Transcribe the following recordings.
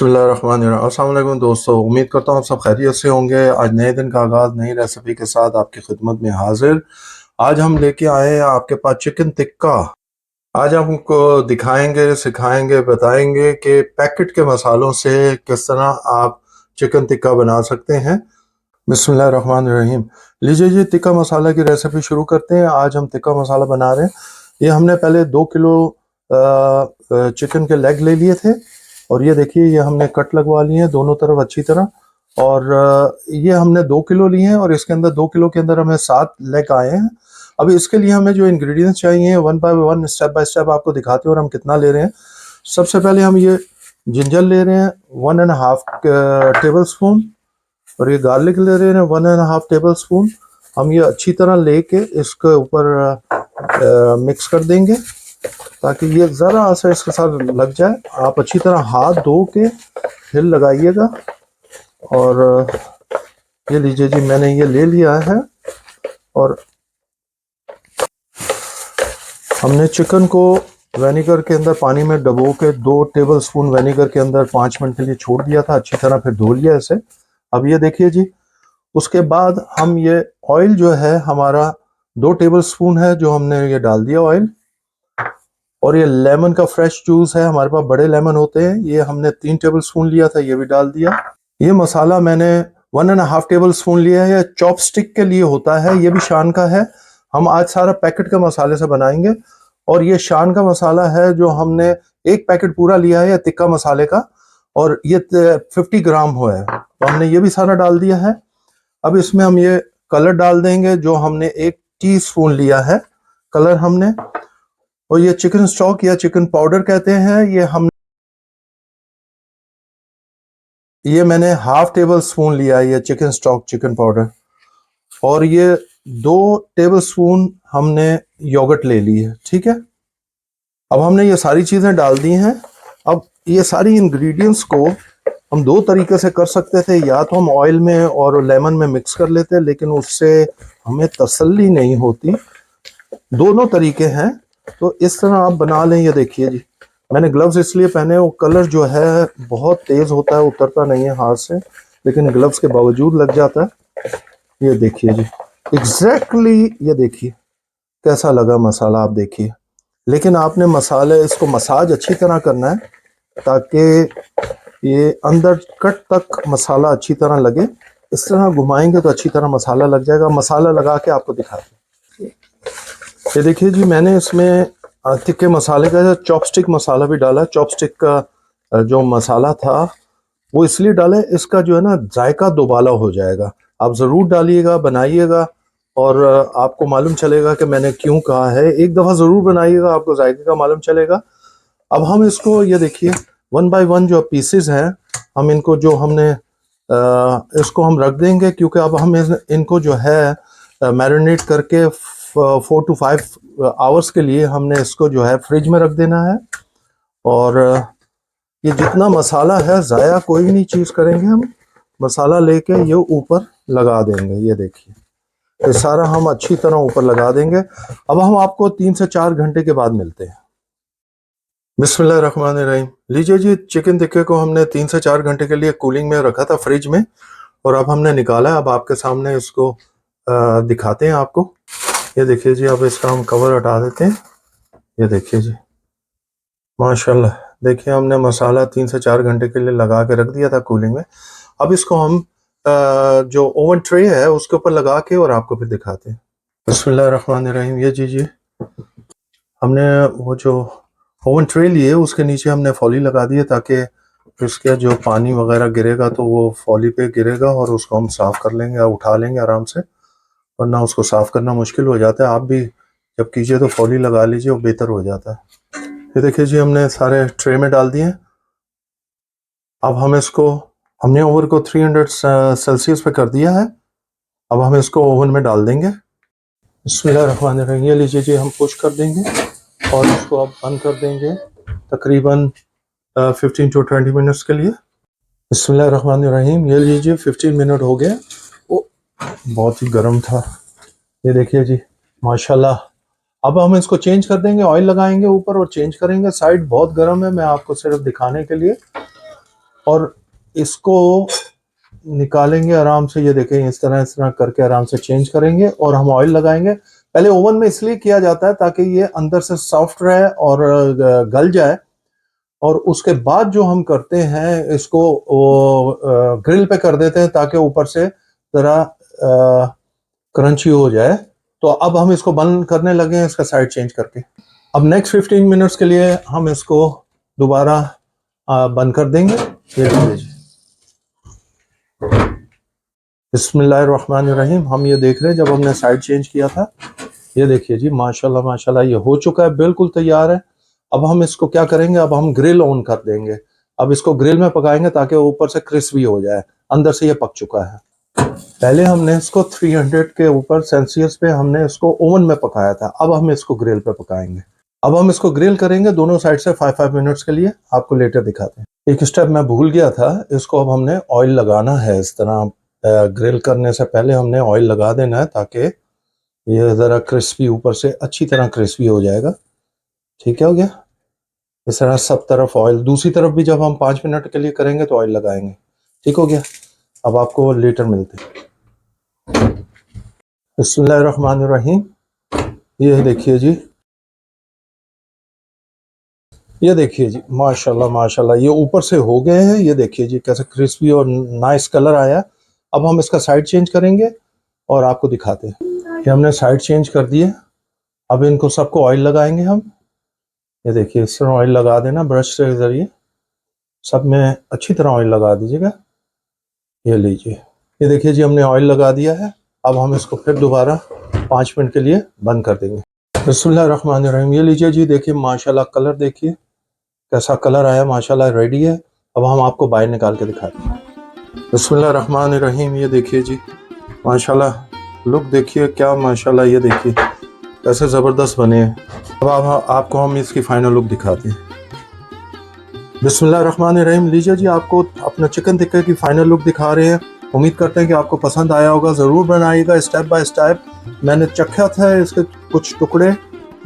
बिस्मिल्लाहिर्रहमानिर्रहीम। अस्सलाम वालेकुम दोस्तों, उम्मीद करता हूँ आप सब खैरियत से होंगे। आज नए दिन का आगाज़ नई रेसिपी के साथ आपकी खिदमत में हाजिर। आज हम लेके आए हैं आपके पास चिकन टिक्का। आज हम आपको दिखाएंगे, सिखाएंगे, बताएंगे कि पैकेट के मसालों से किस तरह आप चिकन टिक्का बना सकते हैं। बिस्मिल्लाहिर्रहमानिर्रहीम। लीजिए जी, टिक्का मसाला की रेसिपी शुरू करते हैं। आज हम टिक्का मसाला बना रहे हैं। ये हमने पहले 2 किलो चिकन के लेग ले लिए थे और ये देखिए, ये हमने कट लगवा लिए हैं दोनों तरफ अच्छी तरह। और ये हमने 2 किलो लिए हैं और इसके अंदर 2 किलो के अंदर हमें 7 लेग आए हैं। अभी इसके लिए हमें जो इंग्रेडिएंट्स चाहिए, one by one, step by step आपको दिखाते हैं और हम कितना ले रहे हैं। सबसे पहले हम ये जिंजर ले रहे हैं 1.5 टेबल स्पून, और ये गार्लिक ले रहे हैं 1.5 टेबल स्पून। हम ये अच्छी तरह लेके इसके ऊपर मिक्स कर देंगे ताकि ये ज़रा सा इसके साथ लग जाए। आप अच्छी तरह हाथ धो के फिर लगाइएगा। और ये लीजिए जी, मैंने ये ले लिया है और हमने चिकन को विनेगर के अंदर पानी में डबो के 2 टेबल स्पून विनेगर के अंदर 5 मिनट के लिए छोड़ दिया था। अच्छी तरह फिर धो लिया इसे। अब ये देखिए जी, उसके बाद हम ये ऑयल जो है हमारा 2 टेबल स्पून है जो हमने ये डाल दिया ऑयल। और ये लेमन का फ्रेश जूस है, हमारे पास बड़े लेमन होते हैं, ये हमने 3 टेबल स्पून लिया था, ये भी डाल दिया। ये मसाला मैंने 1.5 टेबल स्पून लिया है। चॉपस्टिक के लिए होता है, ये भी शान का है। हम आज सारा पैकेट के मसाले से बनाएंगे। और ये शान का मसाला है जो हमने एक पैकेट पूरा लिया है टिक्का मसाले का, और ये 50 ग्राम हुआ है, तो हमने ये भी सारा डाल दिया है। अब इसमें हम ये कलर डाल देंगे जो हमने 1 टीस्पून लिया है कलर हमने। और ये चिकन स्टॉक या चिकन पाउडर कहते हैं, ये मैंने हाफ टेबल स्पून लिया है, ये चिकन स्टॉक चिकन पाउडर। और ये 2 टेबल स्पून हमने योगर्ट ले ली है, ठीक है। अब हमने ये सारी चीज़ें डाल दी हैं। अब ये सारी इंग्रेडिएंट्स को हम 2 तरीके से कर सकते थे, या तो हम ऑयल में और लेमन में मिक्स कर लेते, लेकिन उससे हमें तसल्ली नहीं होती। दोनों तरीके हैं, तो इस तरह आप बना लें। ये देखिए जी, मैंने ग्लव्स इसलिए पहने, वो कलर जो है बहुत तेज़ होता है, उतरता नहीं है हाथ से, लेकिन ग्लव्स के बावजूद लग जाता है। ये देखिए जी, एग्जैक्टली ये देखिए कैसा लगा मसाला, आप देखिए। लेकिन आपने मसाले इसको मसाज अच्छी तरह करना है ताकि ये अंदर कट तक मसाला अच्छी तरह लगे। इस तरह घुमाएंगे तो अच्छी तरह मसाला लग जाएगा। मसाला लगा के आपको दिखाते हैं। ये देखिए जी, मैंने इसमें टिक्के मसाले का चॉपस्टिक मसाला भी डाला। चॉपस्टिक का जो मसाला था वो इसलिए डाला, इसका जो है ना जायका दोबाला हो जाएगा। आप ज़रूर डालिएगा, बनाइएगा, और आपको मालूम चलेगा कि मैंने क्यों कहा है। एक दफ़ा ज़रूर बनाइएगा, आपको जायके का मालूम चलेगा। अब हम इसको, ये देखिए, 1 बाय 1 जो पीसेस हैं, हम इनको जो हमने इसको हम रख देंगे, क्योंकि अब हम इनको जो है मैरिनेट करके 4 to 5 आवर्स के लिए हमने इसको जो है फ्रिज में रख देना है। और ये जितना मसाला है ज़ाया कोई नहीं चीज़ करेंगे, हम मसाला लेके ये ऊपर लगा देंगे। ये देखिए, ये सारा हम अच्छी तरह ऊपर लगा देंगे। अब हम आपको 3 से 4 घंटे के बाद मिलते हैं। बिस्मिल्लाहिर्रहमानिर्रहीम। लीजिए जी, चिकन टिक्के को हमने 3 से 4 घंटे के लिए कूलिंग में रखा था फ्रिज में, और अब हमने निकाला है। अब आपके सामने इसको दिखाते हैं आपको। ये देखिए जी, अब इसका हम कवर हटा देते हैं। ये देखिए जी, माशाल्लाह, देखिए हमने मसाला 3 से 4 घंटे के लिए लगा के रख दिया था कूलिंग में। अब इसको हम जो ओवन ट्रे है उसके ऊपर लगा के और आपको फिर दिखाते हैं। बिस्मिल्लाहिर्रहमानिर्रहीम। ये जी, हमने वो जो ओवन ट्रे लिए उसके नीचे हमने फॉली लगा दी है, ताकि इसके जो पानी वगैरह गिरेगा तो वो फॉली पे गिरेगा और उसको हम साफ़ कर लेंगे और उठा लेंगे आराम से, वरना उसको साफ़ करना मुश्किल हो जाता है। आप भी जब कीजिए तो फॉली लगा लीजिए, वो बेहतर हो जाता है। ये देखिए जी, हमने सारे ट्रे में डाल दिए। अब हम इसको, हमने ओवन को 300 सेल्सियस पे कर दिया है। अब हम इसको ओवन में डाल देंगे। बिस्मिल्लाहिर्रहमानिर्रहीम। ये लीजिए जी, हम पुश कर देंगे और इसको अब बंद कर देंगे तकरीबन 15 to 20 मिनट्स के लिए। बिस्मिल्लाहिर्रहमानिर्रहीम। ये लीजिए 15 मिनट हो गए। वो बहुत ही गर्म था। ये देखिए जी, माशाल्लाह। अब हम इसको चेंज कर देंगे, ऑयल लगाएंगे ऊपर और चेंज करेंगे। साइड बहुत गर्म है, मैं आपको सिर्फ दिखाने के लिए। और इसको निकालेंगे आराम से। ये देखें इस तरह करके आराम से चेंज करेंगे और हम ऑयल लगाएंगे। पहले ओवन में इसलिए किया जाता है ताकि ये अंदर से सॉफ्ट रहे और गल जाए, और उसके बाद जो हम करते हैं इसको ग्रिल पे कर देते हैं ताकि ऊपर से जरा क्रंची हो जाए। तो अब हम इसको बंद करने लगे हैं इसका साइड चेंज करके। अब नेक्स्ट 15 मिनट्स के लिए हम इसको दोबारा बंद कर देंगे। ये लीजिए, बिस्मिल्लाहिर्रहमानिर्रहीम। हम ये देख रहे हैं जब हमने साइड चेंज किया था, ये देखिए जी माशाल्लाह माशाल्लाह ये हो चुका है, बिल्कुल तैयार है। अब हम इसको क्या करेंगे, अब हम ग्रिल ऑन कर देंगे। अब इसको ग्रिल में पकाएंगे ताकि ऊपर से क्रिस्पी हो जाए, अंदर से ये पक चुका है। पहले हमने इसको 300 के ऊपर सेल्सियस पे हमने इसको ओवन में पकाया था, अब हम इसको ग्रिल पे पकाएंगे। अब हम इसको ग्रिल करेंगे दोनों साइड से 5 मिनट्स के लिए। आपको लेटर दिखाते हैं। एक स्टेप मैं भूल गया था, इसको अब हमने ऑयल लगाना है। इस तरह ग्रिल करने से पहले हमने ऑयल लगा देना है ताकि ये ज़रा क्रिस्पी, ऊपर से अच्छी तरह क्रिस्पी हो जाएगा। ठीक है, हो गया। इस तरह सब तरफ ऑयल, दूसरी तरफ भी जब हम 5 मिनट के लिए करेंगे तो ऑयल लगाएंगे। ठीक हो गया। अब आपको लेटर मिलते हैं। बिस्मिल्लाहिर्रहमानिर्रहीम। ये देखिए जी, ये देखिए जी माशाल्लाह माशाल्लाह ये ऊपर से हो गए हैं। ये देखिए जी कैसे क्रिस्पी और नाइस कलर आया। अब हम इसका साइड चेंज करेंगे और आपको दिखाते हैं। ये हमने साइड चेंज कर दिए। अब इनको सबको ऑयल लगाएंगे हम। ये देखिए इस तरह ऑयल लगा देना ब्रश के ज़रिए, सब में अच्छी तरह ऑयल लगा दीजिएगा। ये लीजिए, ये देखिए जी हमने ऑयल लगा दिया है। अब हम इसको फिर दोबारा 5 मिनट के लिए बंद कर देंगे। बिस्मिल्लाहिर्रहमानिर्रहीम। ये लीजिए जी, देखिए माशाल्लाह कलर देखिए कैसा कलर आया, माशाल्लाह रेडी है। अब हम आपको बाहर निकाल के दिखाते हैं। बिस्मिल्लाहिर्रहमानिर्रहीम। ये देखिए जी माशाल्लाह लुक देखिए क्या माशाल्लाह, ये देखिए कैसे ज़बरदस्त बने हैं। अब आपको हम इसकी फाइनल लुक दिखाते हैं। बिस्मिल्लाहिर्रहमानिर्रहीम। लीजिए जी, आपको अपना चिकन टिक्का की फाइनल लुक दिखा रहे हैं। उम्मीद करते हैं कि आपको पसंद आया होगा। ज़रूर बनाइएगा स्टेप बाय स्टेप। मैंने चखा था इसके कुछ टुकड़े,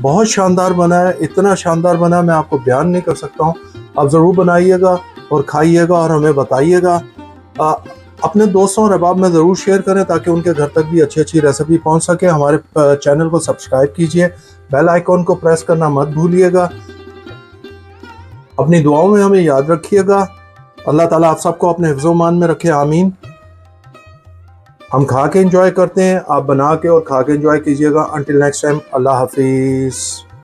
बहुत शानदार बना है। इतना शानदार बना मैं आपको बयान नहीं कर सकता हूँ। आप ज़रूर बनाइएगा और खाइएगा और हमें बताइएगा। अपने दोस्तों और अहबाब में ज़रूर शेयर करें ताकि उनके घर तक भी अच्छी अच्छी रेसिपी पहुंच सके। हमारे चैनल को सब्सक्राइब कीजिए, बेल आइकॉन को प्रेस करना मत भूलिएगा। अपनी दुआओं में हमें याद रखिएगा। अल्लाह ताला आप सबको अपने हिफ्ज़-ओ-मान में रखे, आमीन। हम खा के एंजॉय करते हैं, आप बना के और खा के एंजॉय कीजिएगा। अंटिल नेक्स्ट टाइम, अल्लाह हाफिज़।